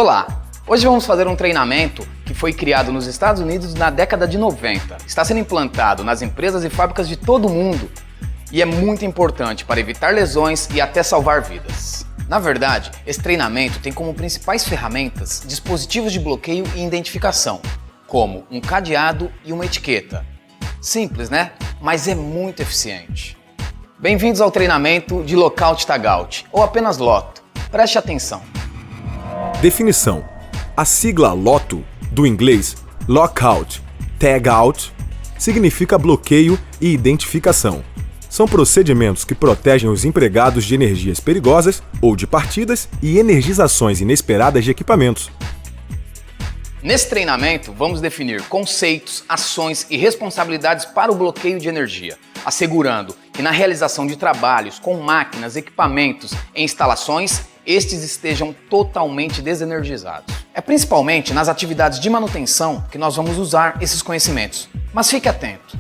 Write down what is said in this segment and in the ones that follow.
Olá! Hoje vamos fazer um treinamento que foi criado nos Estados Unidos na década de 90. Está sendo implantado nas empresas e fábricas de todo o mundo e é muito importante para evitar lesões e até salvar vidas. Na verdade, esse treinamento tem como principais ferramentas dispositivos de bloqueio e identificação, como um cadeado e uma etiqueta. Simples, né? Mas é muito eficiente. Bem-vindos ao treinamento de Lockout Tagout, ou apenas LOTO. Preste atenção. Definição. A sigla LOTO, do inglês Lockout Tagout, significa bloqueio e identificação. São procedimentos que protegem os empregados de energias perigosas ou de partidas e energizações inesperadas de equipamentos. Nesse treinamento, vamos definir conceitos, ações e responsabilidades para o bloqueio de energia, assegurando que na realização de trabalhos com máquinas, equipamentos e instalações, estes estejam totalmente desenergizados. É principalmente nas atividades de manutenção que nós vamos usar esses conhecimentos, mas fique atento.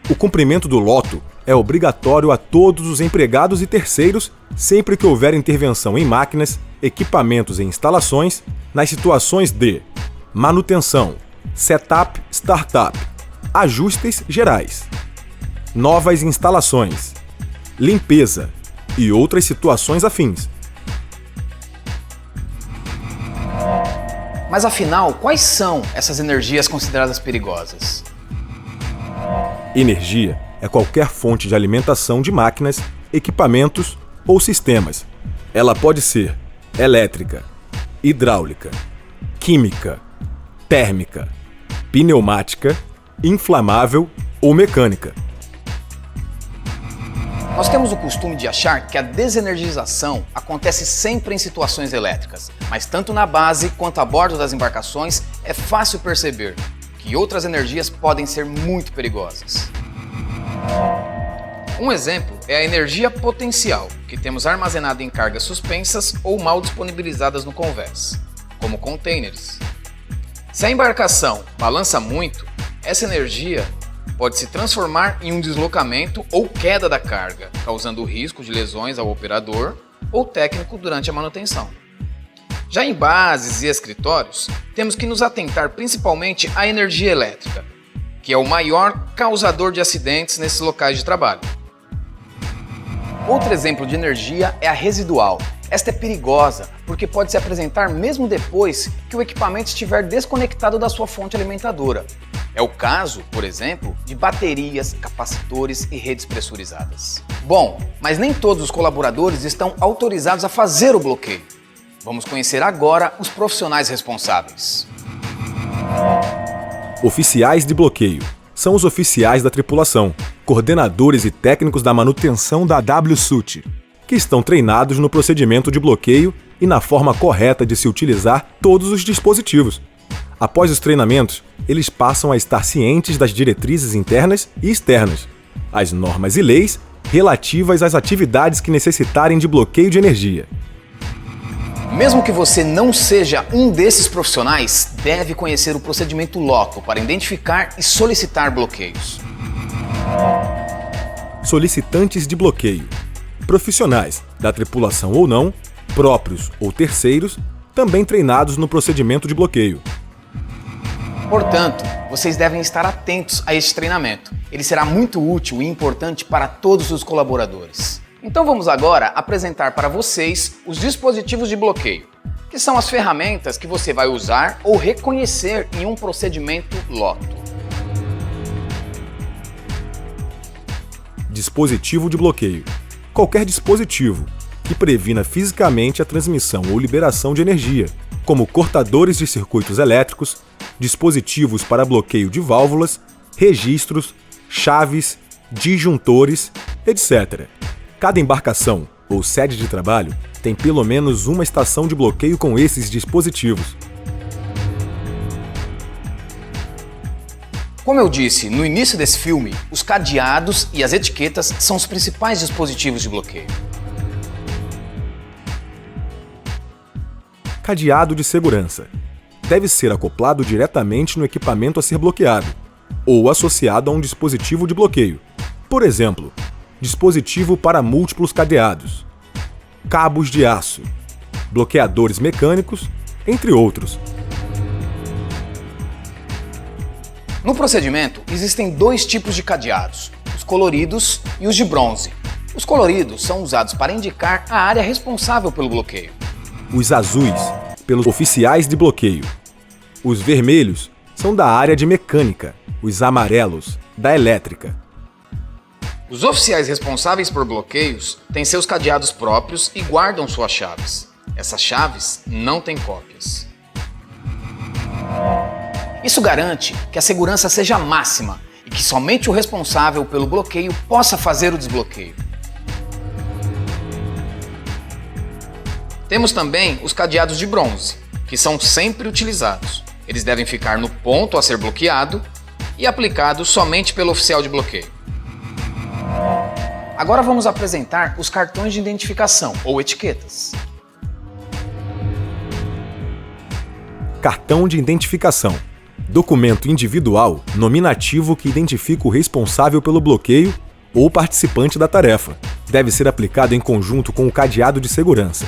O cumprimento do LOTO é obrigatório a todos os empregados e terceiros sempre que houver intervenção em máquinas, equipamentos e instalações nas situações de manutenção, setup, startup, ajustes gerais, novas instalações, limpeza e outras situações afins. Mas afinal, quais são essas energias consideradas perigosas? Energia é qualquer fonte de alimentação de máquinas, equipamentos ou sistemas. Ela pode ser elétrica, hidráulica, química, térmica, pneumática, inflamável ou mecânica. Nós temos o costume de achar que a desenergização acontece sempre em situações elétricas, mas tanto na base quanto a bordo das embarcações é fácil perceber que outras energias podem ser muito perigosas. Um exemplo é a energia potencial, que temos armazenada em cargas suspensas ou mal disponibilizadas no convés, como containers. Se a embarcação balança muito, essa energia pode se transformar em um deslocamento ou queda da carga, causando risco de lesões ao operador ou técnico durante a manutenção. Já em bases e escritórios, temos que nos atentar principalmente à energia elétrica, que é o maior causador de acidentes nesses locais de trabalho. Outro exemplo de energia é a residual. Esta é perigosa porque pode se apresentar mesmo depois que o equipamento estiver desconectado da sua fonte alimentadora. É o caso, por exemplo, de baterias, capacitores e redes pressurizadas. Bom, mas nem todos os colaboradores estão autorizados a fazer o bloqueio. Vamos conhecer agora os profissionais responsáveis. Oficiais de bloqueio. São os oficiais da tripulação, coordenadores e técnicos da manutenção da WSUT, que estão treinados no procedimento de bloqueio e na forma correta de se utilizar todos os dispositivos. Após os treinamentos, eles passam a estar cientes das diretrizes internas e externas, as normas e leis relativas às atividades que necessitarem de bloqueio de energia. Mesmo que você não seja um desses profissionais, deve conhecer o procedimento LOTO para identificar e solicitar bloqueios. Solicitantes de bloqueio. Profissionais, da tripulação ou não, próprios ou terceiros, também treinados no procedimento de bloqueio. Portanto, vocês devem estar atentos a este treinamento. Ele será muito útil e importante para todos os colaboradores. Então vamos agora apresentar para vocês os dispositivos de bloqueio, que são as ferramentas que você vai usar ou reconhecer em um procedimento LOTO. Dispositivo de bloqueio. Qualquer dispositivo que previna fisicamente a transmissão ou liberação de energia, como cortadores de circuitos elétricos, dispositivos para bloqueio de válvulas, registros, chaves, disjuntores, etc. Cada embarcação ou sede de trabalho tem pelo menos uma estação de bloqueio com esses dispositivos. Como eu disse no início desse filme, os cadeados e as etiquetas são os principais dispositivos de bloqueio. Cadeado de segurança. Deve ser acoplado diretamente no equipamento a ser bloqueado, ou associado a um dispositivo de bloqueio. Por exemplo, dispositivo para múltiplos cadeados, cabos de aço, bloqueadores mecânicos, entre outros. No procedimento, existem dois tipos de cadeados, os coloridos e os de bronze. Os coloridos são usados para indicar a área responsável pelo bloqueio. Os azuis, pelos oficiais de bloqueio. Os vermelhos são da área de mecânica, os amarelos, da elétrica. Os oficiais responsáveis por bloqueios têm seus cadeados próprios e guardam suas chaves. Essas chaves não têm cópias. Isso garante que a segurança seja máxima e que somente o responsável pelo bloqueio possa fazer o desbloqueio. Temos também os cadeados de bronze, que são sempre utilizados. Eles devem ficar no ponto a ser bloqueado e aplicados somente pelo oficial de bloqueio. Agora vamos apresentar os cartões de identificação, ou etiquetas. Cartão de identificação. Documento individual nominativo que identifica o responsável pelo bloqueio ou participante da tarefa. Deve ser aplicado em conjunto com o cadeado de segurança.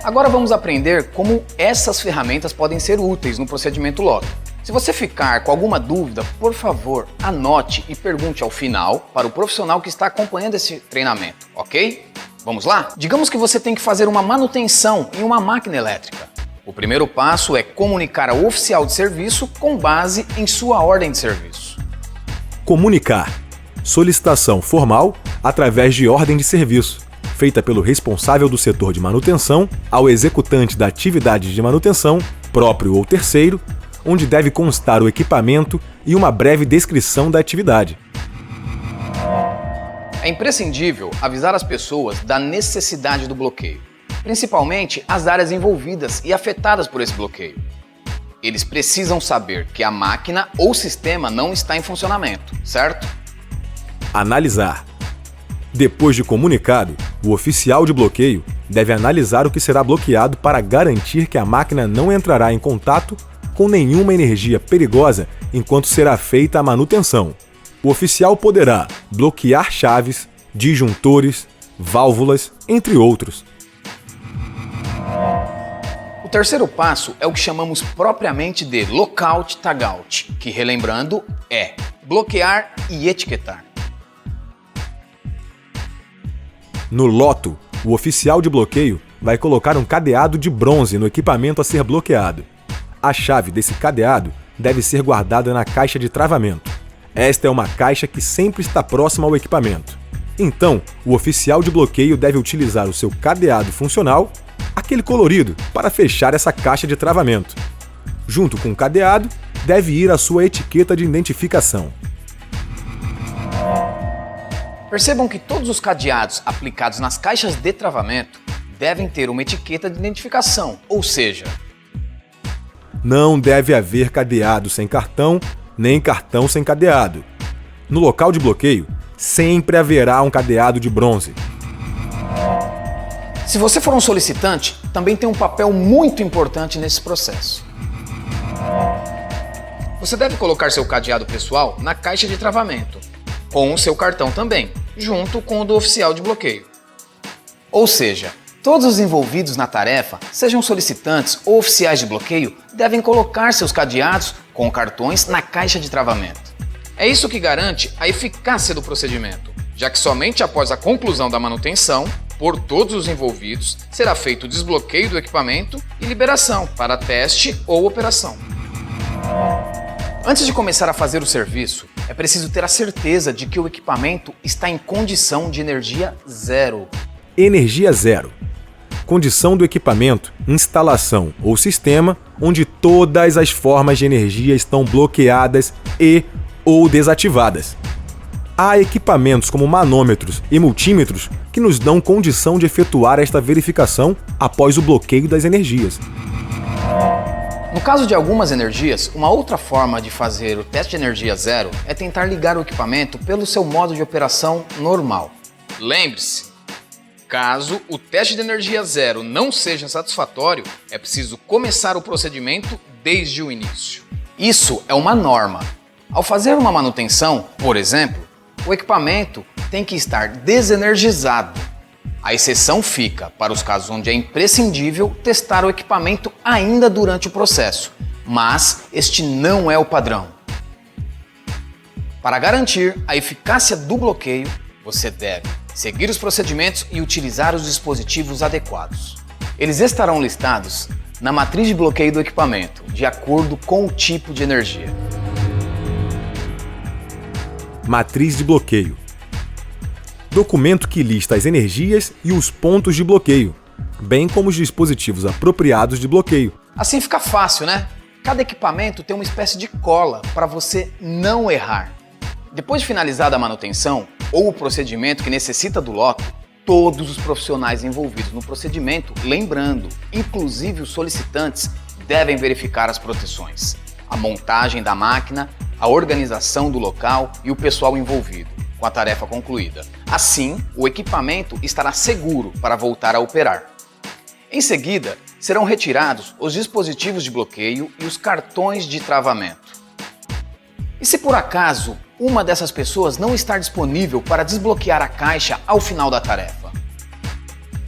Agora vamos aprender como essas ferramentas podem ser úteis no procedimento LOC. Se você ficar com alguma dúvida, por favor, anote e pergunte ao final para o profissional que está acompanhando esse treinamento, ok? Vamos lá? Digamos que você tem que fazer uma manutenção em uma máquina elétrica. O primeiro passo é comunicar ao oficial de serviço com base em sua ordem de serviço. Comunicar. Solicitação formal através de ordem de serviço, feita pelo responsável do setor de manutenção ao executante da atividade de manutenção, próprio ou terceiro, onde deve constar o equipamento e uma breve descrição da atividade. É imprescindível avisar as pessoas da necessidade do bloqueio, principalmente as áreas envolvidas e afetadas por esse bloqueio. Eles precisam saber que a máquina ou sistema não está em funcionamento, certo? Analisar. Depois de comunicado, o oficial de bloqueio deve analisar o que será bloqueado para garantir que a máquina não entrará em contato com nenhuma energia perigosa enquanto será feita a manutenção. O oficial poderá bloquear chaves, disjuntores, válvulas, entre outros. O terceiro passo é o que chamamos propriamente de lockout-tagout, que, relembrando, é bloquear e etiquetar. No loto, o oficial de bloqueio vai colocar um cadeado de bronze no equipamento a ser bloqueado. A chave desse cadeado deve ser guardada na caixa de travamento. Esta é uma caixa que sempre está próxima ao equipamento. Então, o oficial de bloqueio deve utilizar o seu cadeado funcional, aquele colorido, para fechar essa caixa de travamento. Junto com o cadeado, deve ir a sua etiqueta de identificação. Percebam que todos os cadeados aplicados nas caixas de travamento devem ter uma etiqueta de identificação, ou seja, não deve haver cadeado sem cartão, nem cartão sem cadeado. No local de bloqueio, sempre haverá um cadeado de bronze. Se você for um solicitante, também tem um papel muito importante nesse processo. Você deve colocar seu cadeado pessoal na caixa de travamento, com o seu cartão também, junto com o do oficial de bloqueio. Ou seja, todos os envolvidos na tarefa, sejam solicitantes ou oficiais de bloqueio, devem colocar seus cadeados com cartões na caixa de travamento. É isso que garante a eficácia do procedimento, já que somente após a conclusão da manutenção, por todos os envolvidos, será feito o desbloqueio do equipamento e liberação para teste ou operação. Antes de começar a fazer o serviço, é preciso ter a certeza de que o equipamento está em condição de energia zero. Energia zero. Condição do equipamento, instalação ou sistema onde todas as formas de energia estão bloqueadas ou desativadas. Há equipamentos como manômetros e multímetros que nos dão condição de efetuar esta verificação após o bloqueio das energias. No caso de algumas energias, uma outra forma de fazer o teste de energia zero é tentar ligar o equipamento pelo seu modo de operação normal. Lembre-se, caso o teste de energia zero não seja satisfatório, é preciso começar o procedimento desde o início. Isso é uma norma. Ao fazer uma manutenção, por exemplo, o equipamento tem que estar desenergizado. A exceção fica para os casos onde é imprescindível testar o equipamento ainda durante o processo, mas este não é o padrão. Para garantir a eficácia do bloqueio, você deve seguir os procedimentos e utilizar os dispositivos adequados. Eles estarão listados na matriz de bloqueio do equipamento, de acordo com o tipo de energia. Matriz de bloqueio. Documento que lista as energias e os pontos de bloqueio, bem como os dispositivos apropriados de bloqueio. Assim fica fácil, né? Cada equipamento tem uma espécie de cola para você não errar. Depois de finalizada a manutenção ou o procedimento que necessita do lote, todos os profissionais envolvidos no procedimento, lembrando, inclusive os solicitantes, devem verificar as proteções, a montagem da máquina, a organização do local e o pessoal envolvido, com a tarefa concluída. Assim, o equipamento estará seguro para voltar a operar. Em seguida, serão retirados os dispositivos de bloqueio e os cartões de travamento. E se por acaso uma dessas pessoas não estar disponível para desbloquear a caixa ao final da tarefa?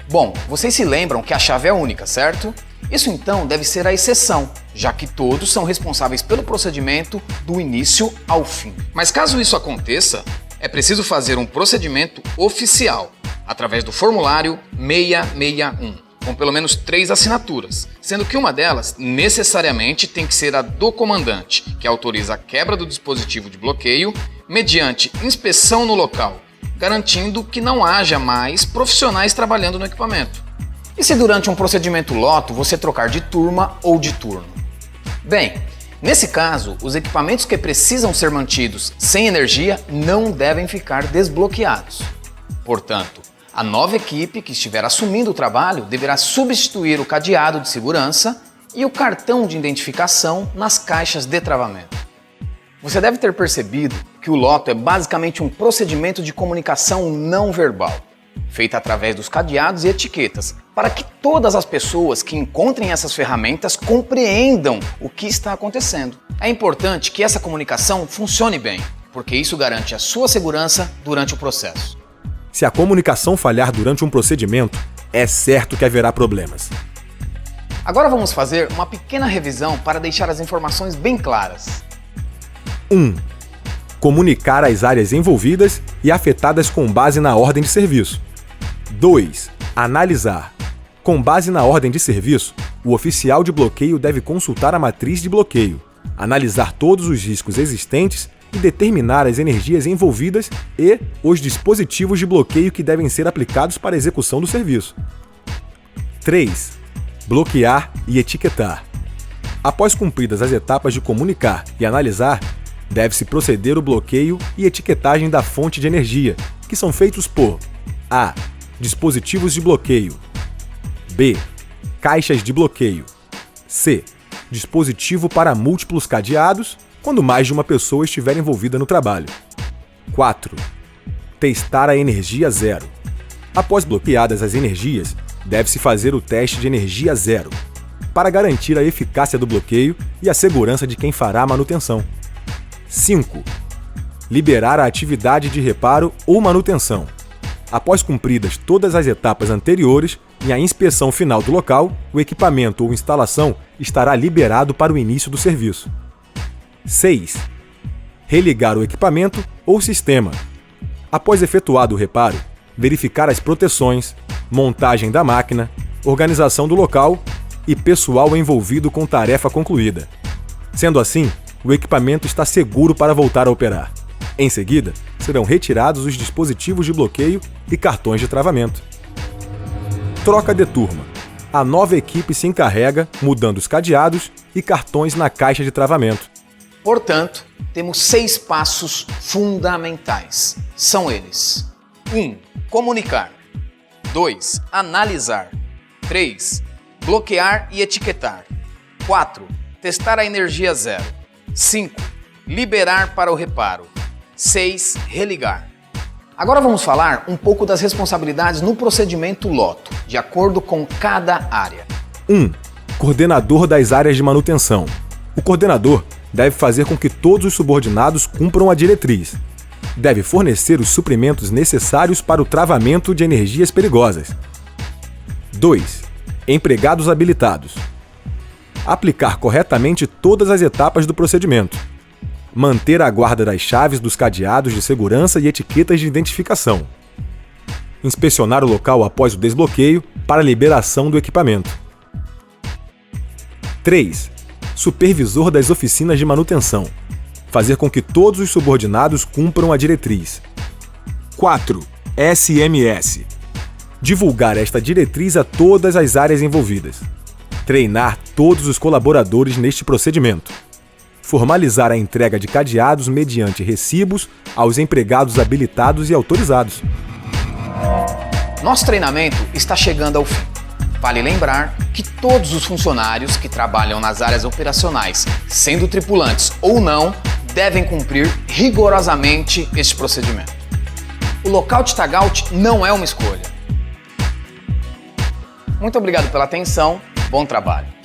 Bom, vocês se lembram que a chave é única, certo? Isso então deve ser a exceção, já que todos são responsáveis pelo procedimento do início ao fim. Mas caso isso aconteça, é preciso fazer um procedimento oficial, através do formulário 661. Com pelo menos 3 assinaturas, sendo que uma delas necessariamente tem que ser a do comandante, que autoriza a quebra do dispositivo de bloqueio mediante inspeção no local, garantindo que não haja mais profissionais trabalhando no equipamento. E se durante um procedimento loto você trocar de turma ou de turno? Bem, nesse caso, os equipamentos que precisam ser mantidos sem energia não devem ficar desbloqueados. Portanto, a nova equipe que estiver assumindo o trabalho deverá substituir o cadeado de segurança e o cartão de identificação nas caixas de travamento. Você deve ter percebido que o loto é basicamente um procedimento de comunicação não verbal, feita através dos cadeados e etiquetas, para que todas as pessoas que encontrem essas ferramentas compreendam o que está acontecendo. É importante que essa comunicação funcione bem, porque isso garante a sua segurança durante o processo. Se a comunicação falhar durante um procedimento, é certo que haverá problemas. Agora vamos fazer uma pequena revisão para deixar as informações bem claras. 1. Comunicar as áreas envolvidas e afetadas com base na ordem de serviço. 2. Analisar. Com base na ordem de serviço, o oficial de bloqueio deve consultar a matriz de bloqueio, analisar todos os riscos existentes e determinar as energias envolvidas e os dispositivos de bloqueio que devem ser aplicados para a execução do serviço. 3. Bloquear e etiquetar. Após cumpridas as etapas de comunicar e analisar, deve-se proceder o bloqueio e etiquetagem da fonte de energia, que são feitos por A. Dispositivos de bloqueio. B. Caixas de bloqueio. C. Dispositivo para múltiplos cadeados, quando mais de uma pessoa estiver envolvida no trabalho. 4. Testar a energia zero. Após bloqueadas as energias, deve-se fazer o teste de energia zero, para garantir a eficácia do bloqueio e a segurança de quem fará a manutenção. 5. Liberar a atividade de reparo ou manutenção. Após cumpridas todas as etapas anteriores e a inspeção final do local, o equipamento ou instalação estará liberado para o início do serviço. 6. Religar o equipamento ou sistema. Após efetuado o reparo, verificar as proteções, montagem da máquina, organização do local e pessoal envolvido com tarefa concluída. Sendo assim, o equipamento está seguro para voltar a operar. Em seguida, serão retirados os dispositivos de bloqueio e cartões de travamento. Troca de turma. A nova equipe se encarrega mudando os cadeados e cartões na caixa de travamento. Portanto, temos 6 passos fundamentais. São eles: 1. Comunicar. 2. Analisar. 3. Bloquear e etiquetar. 4. Testar a energia zero. 5. Liberar para o reparo. 6. Religar. Agora vamos falar um pouco das responsabilidades no procedimento loto, de acordo com cada área. 1. Coordenador das áreas de manutenção. O coordenador deve fazer com que todos os subordinados cumpram a diretriz. Deve fornecer os suprimentos necessários para o travamento de energias perigosas. 2. Empregados habilitados. Aplicar corretamente todas as etapas do procedimento. Manter a guarda das chaves dos cadeados de segurança e etiquetas de identificação. Inspecionar o local após o desbloqueio para a liberação do equipamento. 3. Supervisor das oficinas de manutenção. Fazer com que todos os subordinados cumpram a diretriz. 4. SMS. Divulgar esta diretriz a todas as áreas envolvidas. Treinar todos os colaboradores neste procedimento. Formalizar a entrega de cadeados mediante recibos aos empregados habilitados e autorizados. Nosso treinamento está chegando ao fim. Vale lembrar que todos os funcionários que trabalham nas áreas operacionais, sendo tripulantes ou não, devem cumprir rigorosamente este procedimento. O lockout tagout não é uma escolha. Muito obrigado pela atenção, bom trabalho.